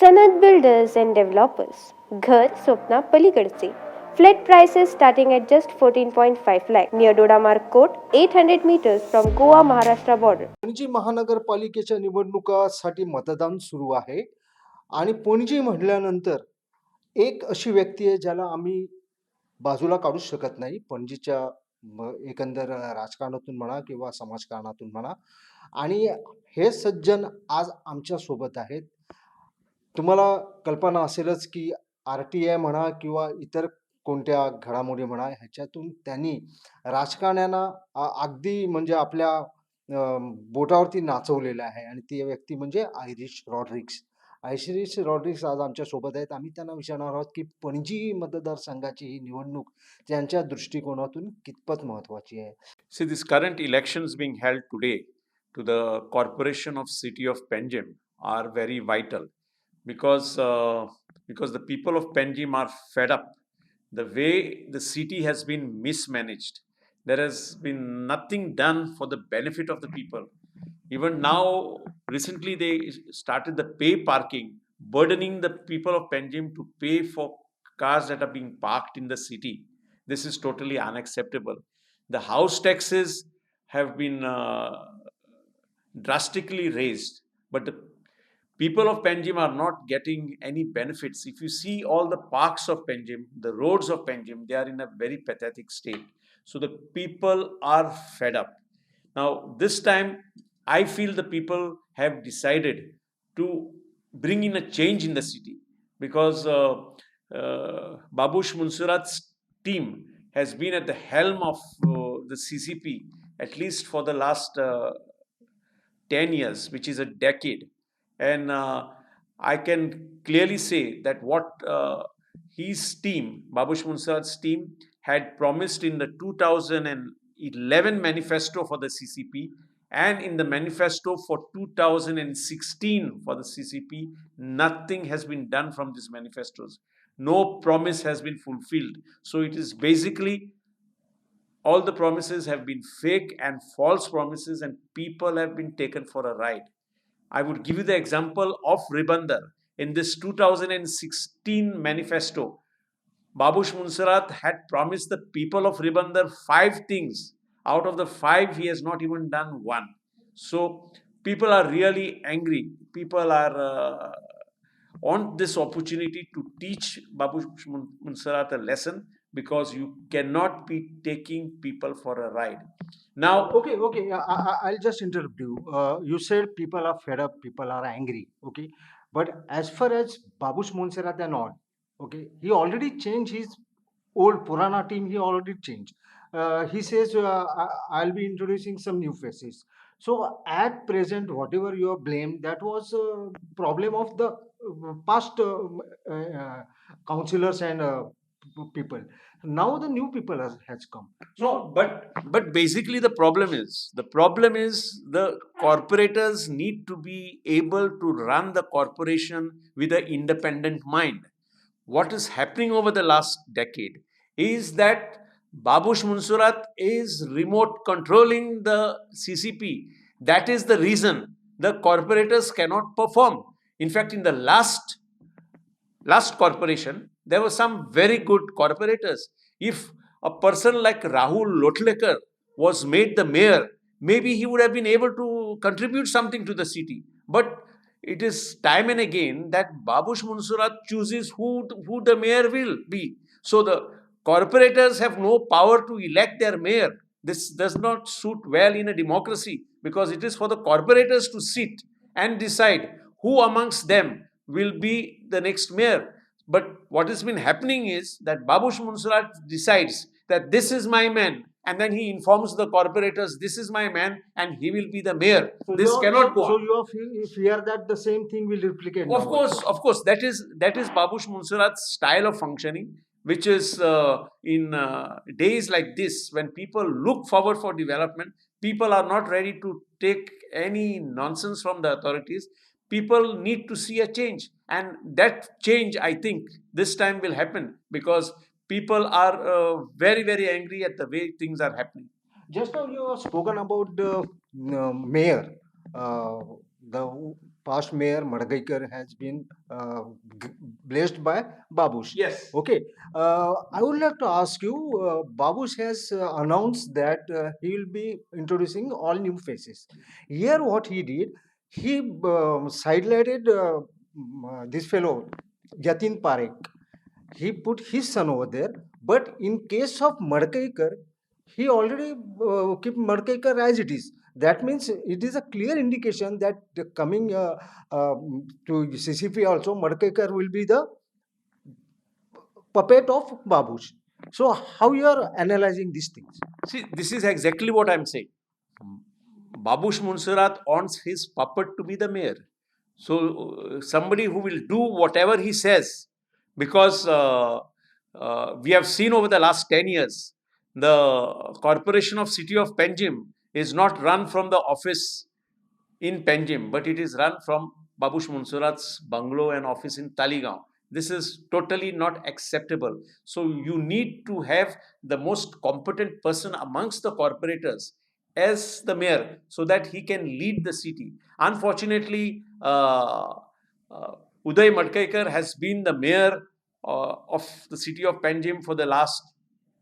सनद builders and developers. घर स्वप्ना पलीकडचे. Flat prices starting at just 14.5 lakh near Dodamark Court, 800 meters from Goa Maharashtra border. Panaji महानगरपालिकेच्या निवडणुकासाठी मतदान सुरू आहे आणि पणजी म्हटल्यानंतर एक अशी व्यक्ती आहे ज्याला आम्ही बाजूला काढू शकत नाही. पणजीच्या एकंदर राजकारणातून म्हणा किंवा समाजकारणातून म्हणा. आणि हे सज्जन आज आमच्या सोबत आहेत. तुम्हाला कल्पना असेलच की RTI म्हणा किंवा इतर कोणत्या घडामोडी म्हणा ह्याच्यातून त्यांनी राजकारण्यांना अगदी म्हणजे आपल्या बोटावरती नाचवलेलं आहे आणि ती व्यक्ती म्हणजे आयरिश रॉड्रिक्स. आयरिश रॉड्रिक्स आज आमच्या सोबत आहेत. आम्ही त्यांना विचारणार आहोत की पणजी मतदारसंघाची ही निवडणूक त्यांच्या दृष्टिकोनातून कितपत महत्वाची आहे. See, these current elections being held today to the Corporation of City of Panjim are very vital because the people of Panjim are fed up. The way the city has been mismanaged, there has been nothing done for the benefit of the people. Even now, recently they started the pay parking, burdening the people of Panjim to pay for cars that are being parked in the city. This is totally unacceptable. The house taxes have been drastically raised, but the people of Panjim are not getting any benefits. If you see all the parks of Panjim, the roads of Panjim, they are in a very pathetic state. So the people are fed up. Now, this time, I feel the people have decided to bring in a change in the city because Babush Munsurat's team has been at the helm of the CCP at least for the last 10 years, which is a decade. And I can clearly say that what his team, Babush Munsurat's team, had promised in the 2011 manifesto for the CCP and in the manifesto for 2016 for the CCP, nothing has been done from these manifestos. No promise has been fulfilled. So it is basically all the promises have been fake and false promises, and people have been taken for a ride. I would give you the example of Ribandar. In this 2016 manifesto, Babush Munsurat had promised the people of Ribandar 5 things. Out of the 5, he has not even done 1. So people are really angry. People are want this opportunity to teach Babush Munsurat a lesson because you cannot be taking people for a ride. Now, Okay. I'll just interrupt you. You said people are fed up, people are angry. Okay, but as far as Babush Monserrat and all, okay, he already changed his old Purana team. He already changed. He says I'll be introducing some new faces. So at present, whatever you are blamed, that was a problem of the past councillors and people. Now the new people has come. no, but basically the problem is the corporators need to be able to run the corporation with an independent mind. What is happening over the last decade is that Babush Munsurat is remote controlling the CCP. That is the reason the corporators cannot perform. In fact, in the last corporation, there were some very good corporators. If a person like Rahul Lotlekar was made the mayor, maybe he would have been able to contribute something to the city. But it is time and again that Babush Munsurat chooses who the mayor will be. So the corporators have no power to elect their mayor. This does not suit well in a democracy because it is for the corporators to sit and decide who amongst them will be the next mayor. But what has been happening is that Babush Munsurat decides that this is my man, and then he informs the corporators, this is my man, and he will be the mayor. So This cannot go So on. you fear that the same thing will replicate. Of course, that is Babush Munsurat's style of functioning, which is in days like this when people look forward for development, people are not ready to take any nonsense from the authorities. People need to see a change, and that change, I think, this time will happen because people are very angry at the way things are happening. Just now you have spoken about the mayor. The past mayor Madgaikar has been blessed by Babush. Yes. Okay, I would like to ask you, Babush has announced that he will be introducing all new faces. Here, what he did, he sidelighted this fellow, Yatin Parekh. He put his son over there, but in case of Madkaikar, he already kept Madkaikar as it is. That means it is a clear indication that the coming to CCP also, Madkaikar will be the puppet of Babush. So how you are analyzing these things? See, this is exactly what I'm saying. Babush Munsurat wants his puppet to be the mayor. So somebody who will do whatever he says, because we have seen over the last 10 years, the corporation of city of Panjim is not run from the office in Panjim, but it is run from Babush Munsurat's bungalow and office in Taligaon. This is totally not acceptable. So you need to have the most competent person amongst the corporators as the mayor so that he can lead the city. Unfortunately, Uday Madkaikar has been the mayor of the city of Panjim for the last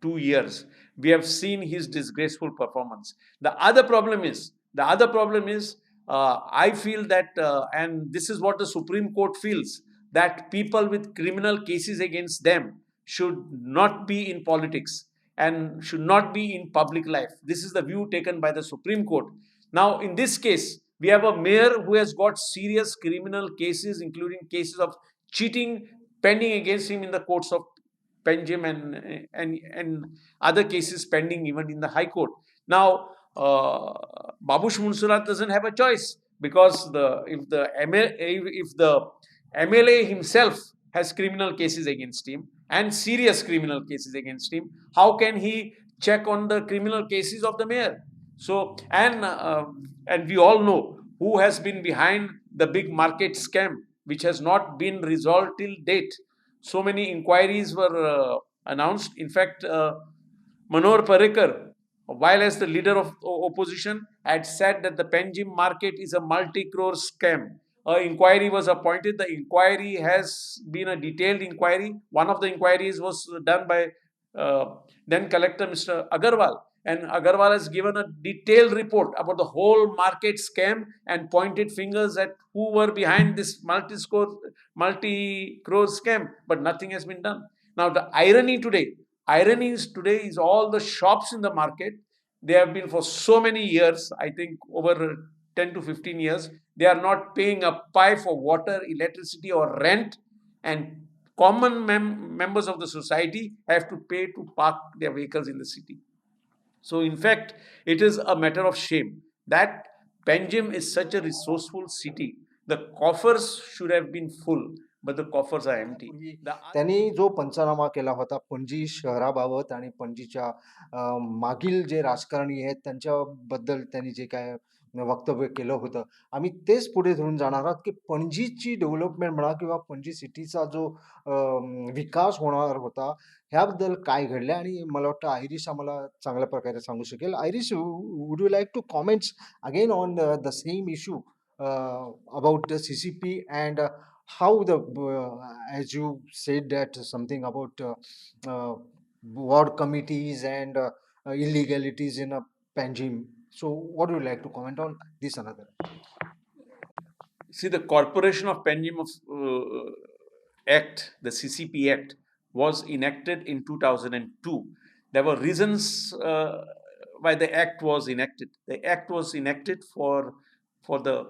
2 years. We have seen his disgraceful performance. The other problem is, I feel that, and this is what the Supreme Court feels, that people with criminal cases against them should not be in politics and should not be in public life. This is the view taken by the Supreme Court. Now, in this case, we have a mayor who has got serious criminal cases, including cases of cheating pending against him in the courts of Panjim and other cases pending even in the High Court. Now, Babush Munsurat doesn't have a choice because if the MLA himself has criminal cases against him and serious criminal cases against him, how can he check on the criminal cases of the mayor? So, and we all know who has been behind the big market scam, which has not been resolved till date. So many inquiries were announced. In fact, Manohar Parrikar, while as the leader of opposition, had said that the Panjim market is a multi-crore scam. An inquiry was appointed. The inquiry has been a detailed inquiry. One of the inquiries was done by then collector Mr. Agarwal. And Agarwal has given a detailed report about the whole market scam and pointed fingers at who were behind this multi-crore scam, but nothing has been done. Now, the irony is all the shops in the market, they have been for so many years, I think over 10 to 15 years, they are not paying a pie for water, electricity, or rent, and common members of the society have to pay to park their vehicles in the city. So, in fact, it is a matter of shame that Panjim is such a resourceful city. The coffers should have been full, but the coffers are empty. त्यांनी जो पंचनामा केला होता पणजी शहराबाबत आणि पणजीच्या मागील जे राजकारणी आहेत त्यांच्याबद्दल त्यांनी जे काय वक्तव्य केलं होतं, आम्ही तेच पुढे धरून जाणार आहोत की पणजीची डेव्हलपमेंट म्हणा किंवा पणजी सिटीचा जो विकास होणार होता, ह्याबद्दल काय घडलं आणि मला वाटतं आयरिश आम्हाला चांगल्या प्रकारे सांगू शकेल. Irish, would you like to comments again on the same issue about the CCP and how the as you said that something about ward committees and illegalities in a Panjim. So what would you like to comment on this another? See, the Corporation of Panjim Act, the CCP Act, was enacted in 2002. There were reasons why the act was enacted. The act was enacted for the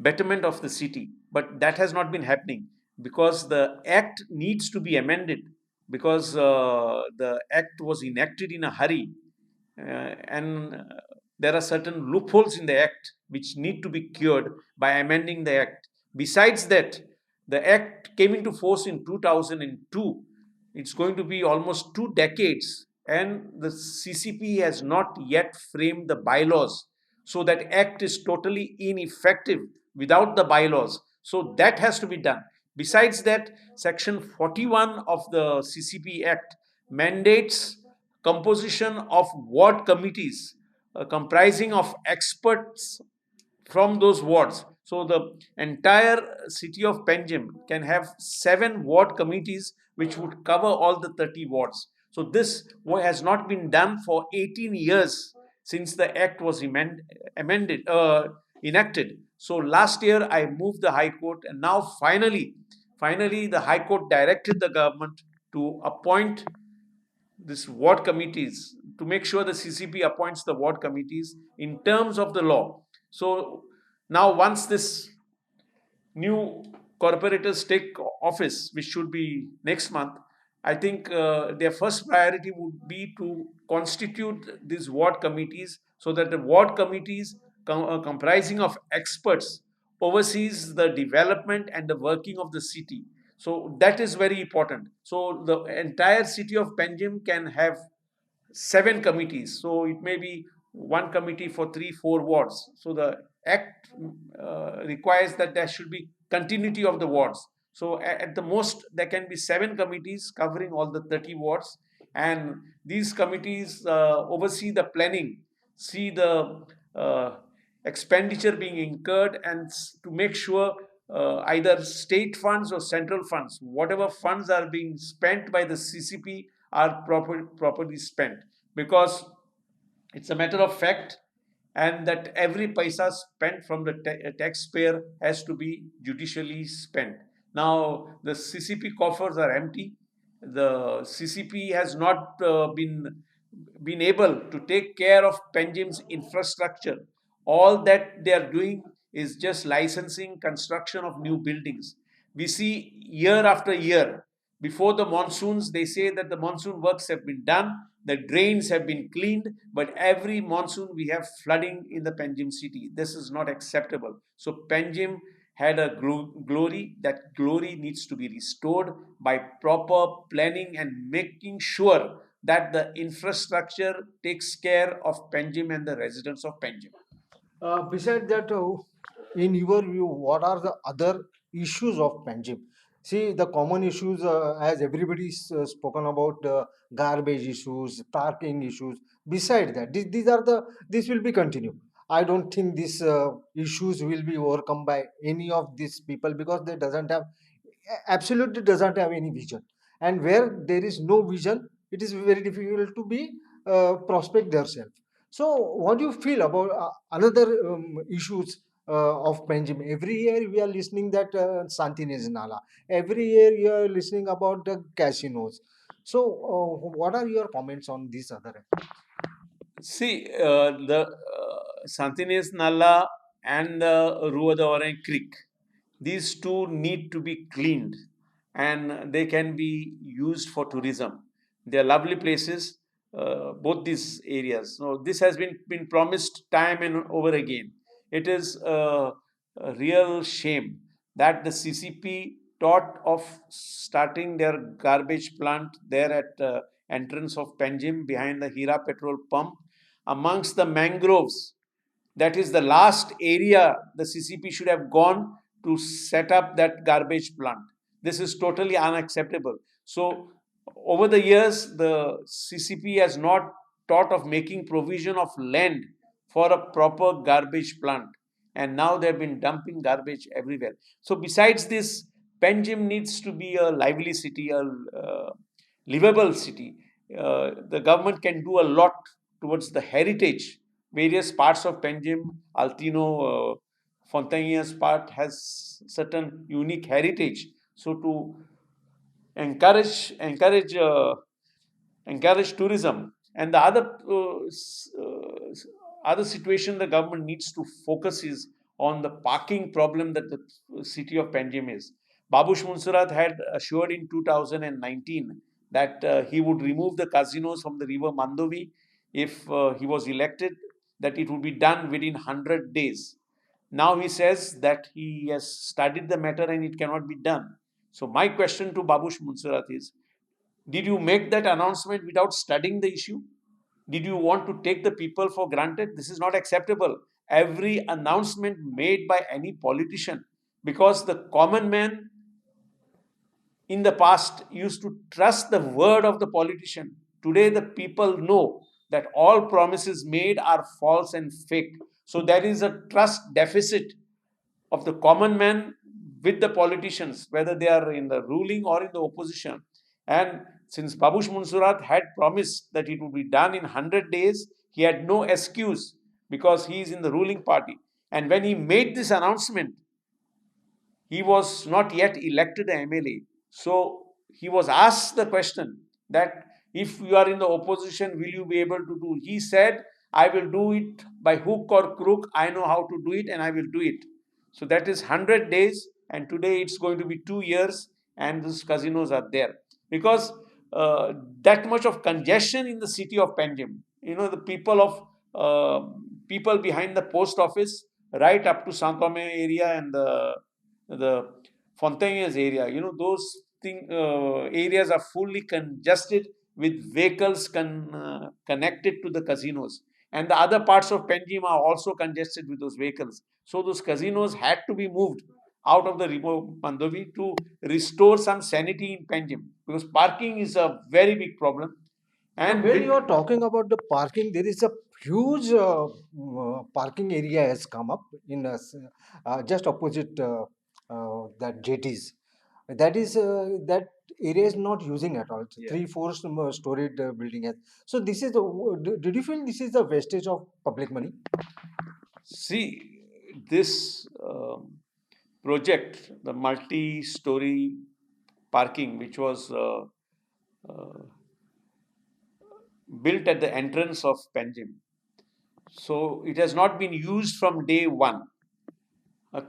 betterment of the city, but that has not been happening because the act needs to be amended because the act was enacted in a hurry and there are certain loopholes in the act which need to be cured by amending the act. Besides that, the act came into force in 2002. It's going to be almost 2 decades and the CCP has not yet framed the bylaws. So that act is totally ineffective without the bylaws. So that has to be done. Besides that, Section 41 of the CCP Act mandates composition of ward committees comprising of experts from those wards. So the entire city of Panjim can have 7 ward committees which would cover all the 30 wards. So this has not been done for 18 years since the act was enacted. So last year I moved the High Court, and now finally the High Court directed the government to appoint this ward committees, to make sure the CCP appoints the ward committees in terms of the law. So now once this new corporators take office, which should be next month, I think their first priority would be to constitute these ward committees, so that the ward committees comprising of experts oversees the development and the working of the city. So that is very important. So the entire city of Panjim can have 7 committees. So it may be one committee for 3-4 wards. So the act requires that there should be continuity of the wards. So at the most there can be 7 committees covering all the 30 wards, and these committees oversee the planning, see the expenditure being incurred, and to make sure either state funds or central funds, whatever funds are being spent by the CCP, are properly spent, because it's a matter of fact, and that every paisa spent from the taxpayer has to be judicially spent. Now the CCP coffers are empty. The CCP has not been able to take care of Panjim's infrastructure. All that they are doing is just licensing construction of new buildings. We see year after year, before the monsoons, they say that the monsoon works have been done, the drains have been cleaned, but every monsoon we have flooding in the Panjim city. This is not acceptable. So Panjim had a glory. That glory needs to be restored by proper planning and making sure that the infrastructure takes care of Panjim and the residents of Panjim. Besides that, in your view, what are the other issues of Panjim? See, the common issues, as everybody's spoken about, garbage issues, parking issues. Beside that, this will be continued. I don't think these issues will be overcome by any of these people, because they doesn't have, absolutely doesn't have any vision. And where there is no vision, it is very difficult to be prospect themselves. So, what do you feel about another issues of Panjim? Every year we are listening that Santinez Nala. Every year you are listening about the casinos. So, what are your comments on this other? See, the Santines Nala and the Ruadawaran Creek, these two need to be cleaned, and they can be used for tourism. They are lovely places, both these areas. So this has been promised time and over again. It is a real shame that the CCP thought of starting their garbage plant there at entrance of Panjim behind the Hira petrol pump amongst the mangroves. That is the last area the CCP should have gone to set up that garbage plant. This is totally unacceptable. So, over the years, the CCP has not thought of making provision of land for a proper garbage plant, and now they've been dumping garbage everywhere. So, besides this, Panjim needs to be a lively city, a livable city. The government can do a lot towards the heritage. Various parts of Panjim, Altino, Fontaniers part has certain unique heritage. So to encourage tourism, and the other situation the government needs to focus is on the parking problem that the city of Panjim is. Babush Munsarat had assured in 2019 that he would remove the casinos from the river Mandovi if he was elected, that it would be done within 100 days. Now he says that he has studied the matter and it cannot be done. So my question to Babush Munsarat is, did you make that announcement without studying the issue? Did you want to take the people for granted? This is not acceptable. Every announcement made by any politician, because the common man in the past used to trust the word of the politician. Today, the people know that all promises made are false and fake. So there is a trust deficit of the common man with the politicians, whether they are in the ruling or in the opposition. And since Babush Munsurat had promised that it would be done in 100 days, he had no excuse because he is in the ruling party. And when he made this announcement, he was not yet elected an MLA. So he was asked the question that if you are in the opposition, will you be able to do? He said, I will do it by hook or crook. I know how to do it and I will do it. So that is 100 days, and today it's going to be 2 years, and these casinos are there because that much of congestion in the city of Panjim. You know, the people behind the post office, right up to Santome area and the Fontaines area. You know, those areas are fully congested with vehicles connected to the casinos. And the other parts of Panjim are also congested with those vehicles. So those casinos had to be moved out of the remote Mandovi to restore some sanity in Panjim, because parking is a very big problem. And when you are talking about the parking, there is a huge parking area has come up in just opposite that jetties. That area is not using at all. It's Yeah. 3-4 storied building has. So this is did you feel this is the wastage of public money? See, this project, the multi-story parking, which was uh, built at the entrance of Panjim, so it has not been used from day one.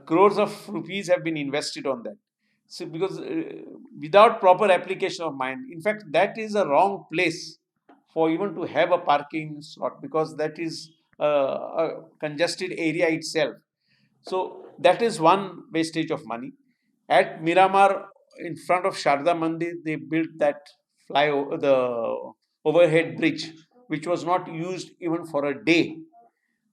Crores of rupees have been invested on that. So, because without proper application of mind, in fact, that is a wrong place for even to have a parking slot, because that is a congested area itself. So that is one wastage of money. At Miramar, in front of Sharda Mandir, they built that the overhead bridge, which was not used even for a day.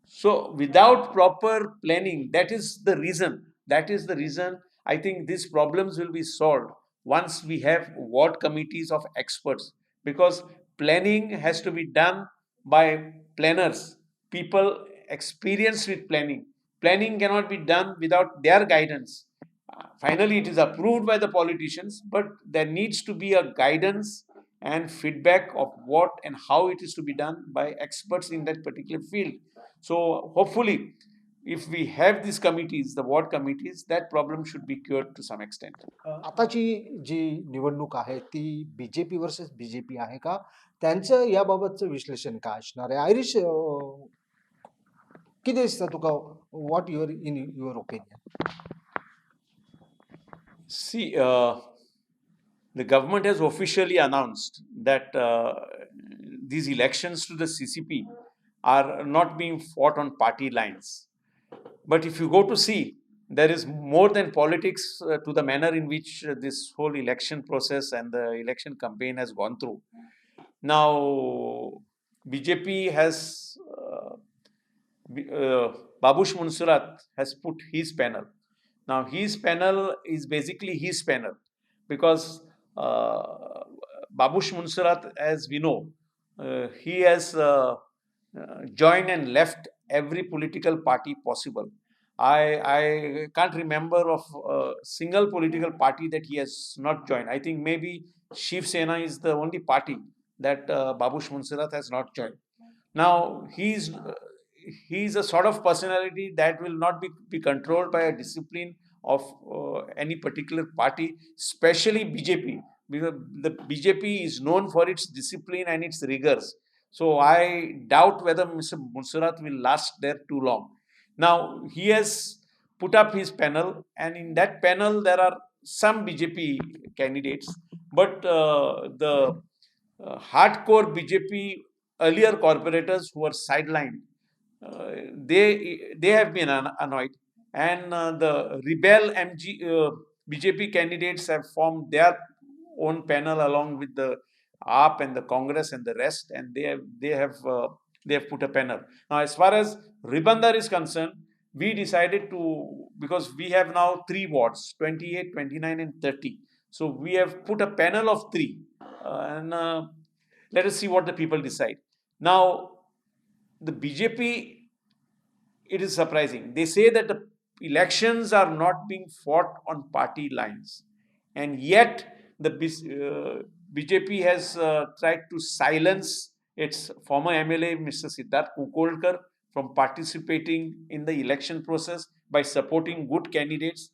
So without proper planning, that is the reason. That is the reason I think these problems will be solved once we have ward committees of experts, because planning has to be done by planners, people experienced with planning. Planning cannot be done without their guidance. Finally, it is approved by the politicians, but there needs to be a guidance and feedback of what and how it is to be done by experts in that particular field. So, hopefully, if we have these committees, the ward committees, that problem should be cured to some extent. आताची जी निवडणूक आहे ती BJP versus BJP आहे का? त्यांचं याबाबतचं विश्लेषण काय असणार आहे? आयरिश किती दिसतं तुका? What your in your opinion? See, the government has officially announced that these elections to the CCP are not being fought on party lines. But if you go to see, there is more than politics to the manner in which this whole election process and the election campaign has gone through. Now, BJP has, Babush Munsurat has put his panel. Now, his panel is basically his panel because Babush Munsurat, as we know, he has joined and left every political party possible. I can't remember of a single political party that he has not joined. I think maybe Shiv Sena is the only party that Babush Munsurat has not joined. Now, he's a sort of personality that will not be controlled by a discipline of any particular party, especially BJP, because the BJP is known for its discipline and its rigors. So I doubt whether Mr. Munsurat will last there too long. Now, he has put up his panel, and in that panel there are some BJP candidates, but the hardcore BJP earlier corporators who were sidelined, they have been annoyed, and the rebel BJP candidates have formed their own panel along with the AAP and the Congress and the rest, and they have put a panel. Now, as far as Ribandar is concerned, we decided to, because we have now 3 wards, 28, 29, and 30. So we have put a panel of 3, and let us see what the people decide. Now, the BJP, it is surprising. They say that the elections are not being fought on party lines, and yet the BJP has tried to silence its former MLA Mr. Siddharth Kukolkar from participating in the election process by supporting good candidates.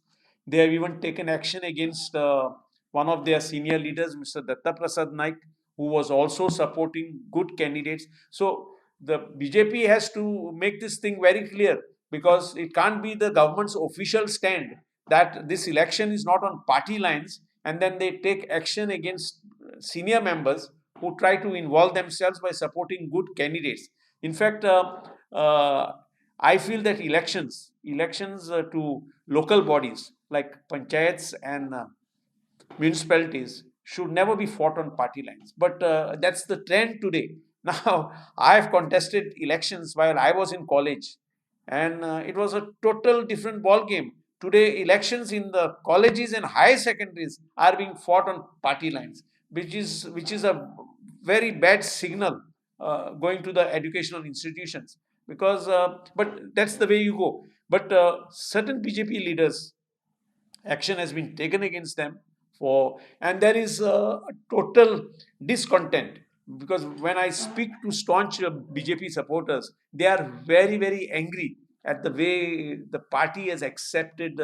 They have even taken action against one of their senior leaders, Mr. Datta Prasad Naik, who was also supporting good candidates. So the BJP has to make this thing very clear, because it can't be the government's official stand that this election is not on party lines, and then they take action against senior members who try to involve themselves by supporting good candidates. In fact, I feel that elections to local bodies like panchayats and municipalities should never be fought on party lines. But that's the trend today. Now, I have contested elections while I was in college, and it was a total different ball game. Today, elections in the colleges and higher secondaries are being fought on party lines, which is a very bad signal going to the educational institutions. Because, but that's the way you go. But certain BJP leaders, action has been taken against them and there is a total discontent, because when I speak to staunch BJP supporters, they are very, very angry at the way the party has accepted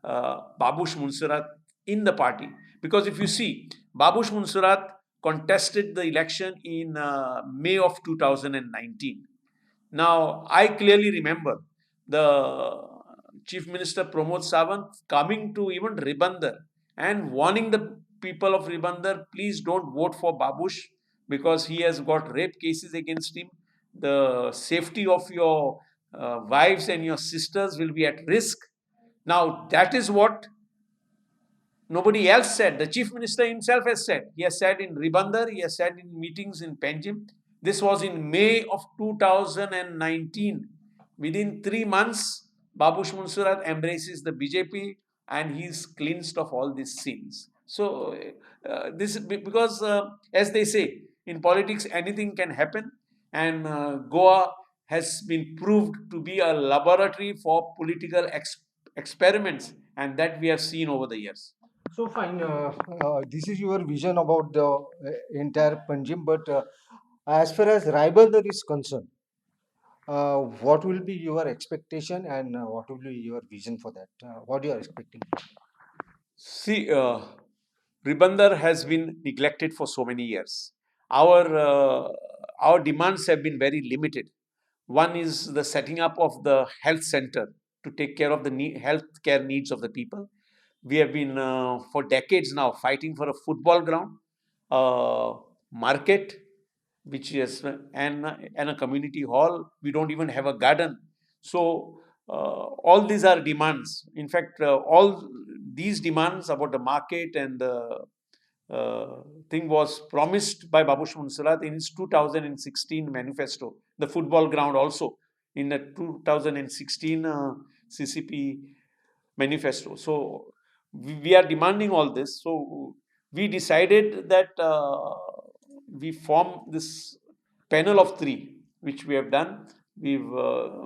Babush Munsarat in the party. Because if you see, Babush Munsarat contested the election in May of 2019. Now, I clearly remember the Chief Minister Pramod Sawant coming to even Ribandar and warning the people of Ribandar, please don't vote for Babush because he has got rape cases against him. The safety of your wives and your sisters will be at risk. Now, that is what nobody else said. The Chief Minister himself has said. He has said in Ribandar, he has said in meetings in Panjim. This was in May of 2019. Within 3 months, Babush Munsarat embraces the BJP and he's cleansed of all these sins. So, this is because, as they say, in politics anything can happen, and Goa has been proved to be a laboratory for political experiments, and that we have seen over the years. So fine, this is your vision about the entire Panjim, but as far as Raibandar is concerned, what will be your expectation and what will be your vision for that? What you are expecting? See, Ribandar has been neglected for so many years. Our demands have been very limited. One is the setting up of the health center to take care of the health care needs of the people. We have been for decades now fighting for a football ground, market, which is and a community hall. We don't even have a garden. So all these are demands. In fact, all these demands about the market and the thing was promised by Babush Munsarat in his 2016 manifesto. The football ground also in the 2016 CCP manifesto. So we are demanding all this. So we decided that we form this panel of 3, which we have done. We've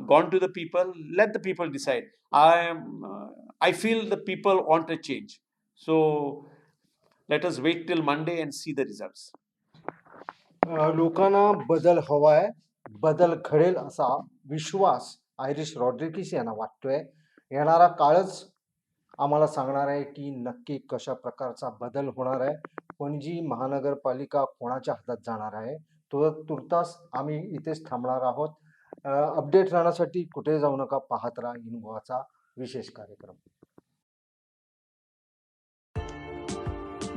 gone to the people. Let the people decide. I feel the people want a change. So let us wait till Monday and see the results. लोकांना बदल हवाय, बदल घडेल असा विश्वास Irish रॉड्रिगिस यांना वाटतोय. येणारा काळच आम्हाला सांगणार आहे की नक्की कशा प्रकारचा बदल होणार आहे. पणजी महानगरपालिका कोणाच्या हातात जाणार आहे. तुर्तास आम्ही इथेच थांबणार आहोत. अपडेट राहण्यासाठी कुठे जाऊ नका, पाहत राहा इन गोवाचा विशेष कार्यक्रम.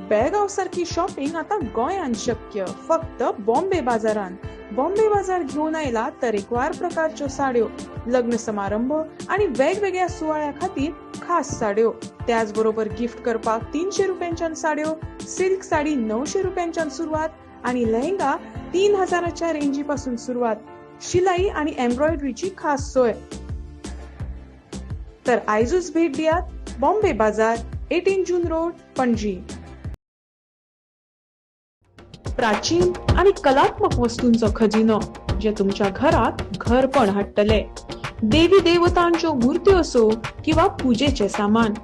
बेळगाव सारखी शॉपिंग आता गोंयांत शक्य फक्त बॉम्बे बाजारांत. बॉम्बे बाजार घेऊन आयला तरेकवार प्रकारच्यो साड्यो, लग्न समारंभ आणि वेगवेगळ्या सुवाळ्या खातीर खास साड्यो. त्याचबरोबर गिफ्ट करपाक 300 रुपयांच्यान साड्यो, सिल्क साडी 900 रुपयांच्यान सुरुवात आणि लेहंगा 3000च्या रेंजी पासून सुरुवात. शिलाई आणि एम्ब्रॉयडरीची खास सोय. तर आयजूच भेट दियात बॉम्बे बाजार, 18 जून रोड, पणजी. प्राचीन आणि कलात्मक वस्तूंचो खजिनो जे तुमच्या घरात घरपण हाडटले. देवी देवतांच्यो मूर्त्यो असो किंवा पूजेचे सामान,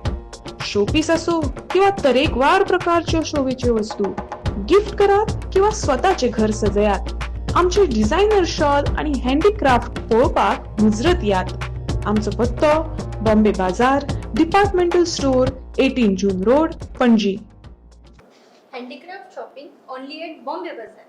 शोपीस असो किंवा तरेकवार प्रकारच्यो शोभेच्यो वस्तू, गिफ्ट करात किंवा स्वतःचे घर सजयात. आमचे डिझायनर शॉल आणि हँडीक्राफ्ट पळोवपाक मुजरत यात. आमचो पत्तो Bombay Bazaar, departmental store, 18 June road, Panaji. Handicraft shopping only at Bombay Bazaar.